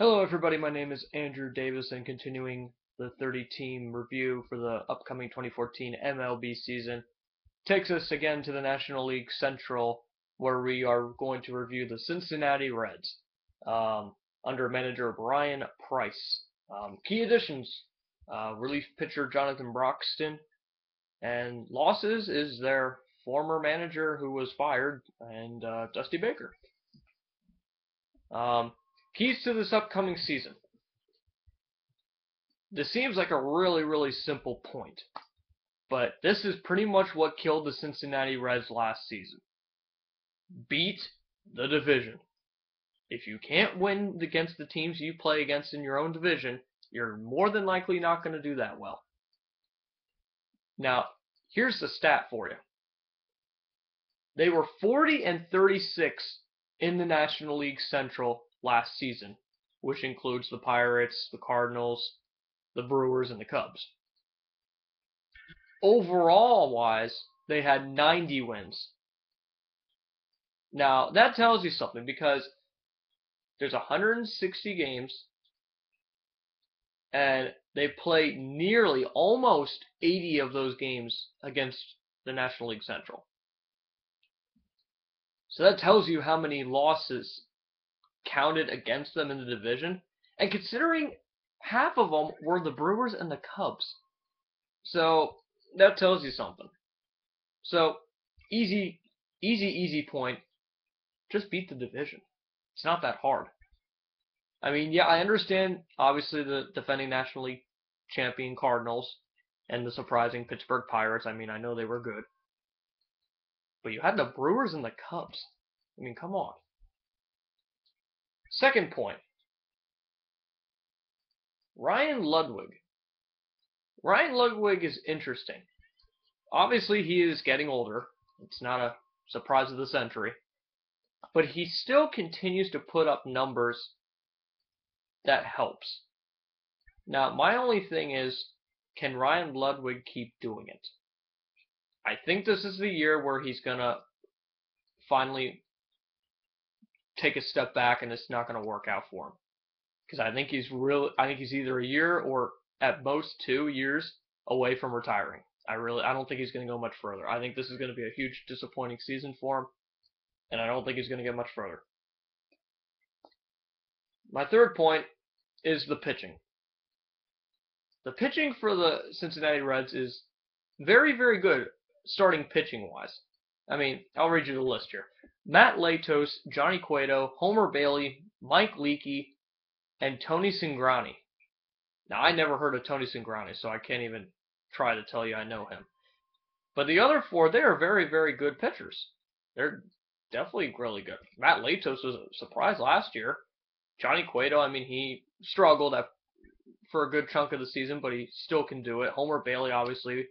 Hello everybody, my name is Andrew Davis and continuing the 30-team review for the upcoming 2014 MLB season takes us again to the National League Central where we are going to review the Cincinnati Reds under manager Brian Price. Key additions, relief pitcher Jonathan Broxton, and losses is their former manager who was fired and Dusty Baker. Keys to this upcoming season. This seems like a really simple point, but this is pretty much what killed the Cincinnati Reds last season. Beat the division. If you can't win against the teams you play against in your own division, you're more than likely not going to do that well. Now, here's the stat for you. They were 40-36 in the National League Central last season, which includes the Pirates, the Cardinals, the Brewers, and the Cubs. Overall wise, they had 90 wins. Now, that tells you something because there's 160 games and they played nearly almost 80 of those games against the National League Central. So that tells you how many losses counted against them in the division, and considering half of them were the Brewers and the Cubs, so that tells you something. So easy point, just beat the division. It's not that hard. I mean, yeah, I understand obviously the defending National League champion Cardinals and the surprising Pittsburgh Pirates. I mean, I know they were good, but you had the Brewers and the Cubs. I mean, come on. Second point, Ryan Ludwig. Ryan Ludwig is interesting. Obviously, he is getting older. It's not a surprise of the century. But he still continues to put up numbers that helps. Now, my only thing is, can Ryan Ludwig keep doing it? I think this is the year where he's going to finally take a step back and it's not going to work out for him, because I think he's either a year or at most 2 years away from retiring. I don't think he's going to go much further. I think this is going to be a huge disappointing season for him, and I don't think he's going to get much further. My third point is the pitching. The pitching for the Cincinnati Reds is very good, starting pitching wise. I mean, I'll read you the list here. Matt Latos, Johnny Cueto, Homer Bailey, Mike Leakey, and Tony Cingrani. Now, I never heard of Tony Cingrani, so I can't even try to tell you I know him. But the other four, they are very good pitchers. They're definitely really good. Matt Latos was a surprise last year. Johnny Cueto, I mean, he struggled for a good chunk of the season, but he still can do it. Homer Bailey, obviously,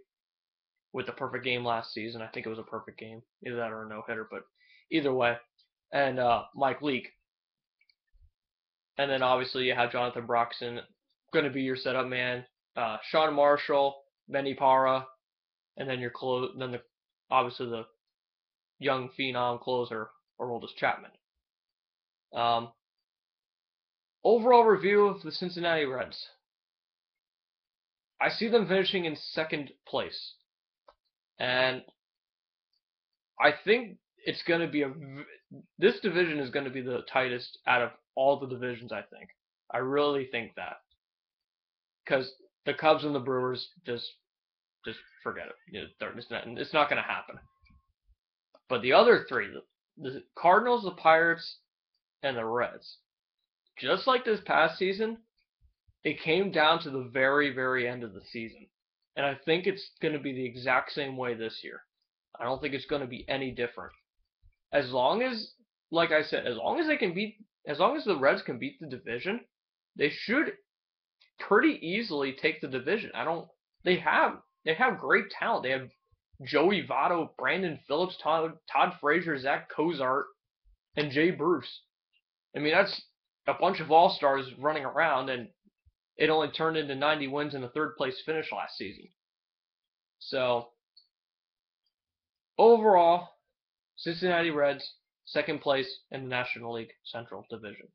with the perfect game last season. I think it was a perfect game. Either that or a no-hitter, but either way. And Mike Leake. And then obviously you have Jonathan Broxton, going to be your setup man. Sean Marshall, Benny Parra, and then obviously the young phenom closer, Aroldis Chapman. Overall review of the Cincinnati Reds. I see them finishing in second place. And I think it's going to be this division is going to be the tightest out of all the divisions, I think. I really think that. Because the Cubs and the Brewers, just forget it. It's not going to happen. But the other three, the Cardinals, the Pirates, and the Reds, just like this past season, it came down to the very end of the season. And I think it's going to be the exact same way this year. I don't think it's going to be any different. As long as, like I said, as long as the Reds can beat the division, they should pretty easily take the division. They have great talent. They have Joey Votto, Brandon Phillips, Todd Frazier, Zach Cozart, and Jay Bruce. I mean, that's a bunch of all-stars running around, and it only turned into 90 wins and a third-place finish last season. So, overall, Cincinnati Reds, second place in the National League Central Division.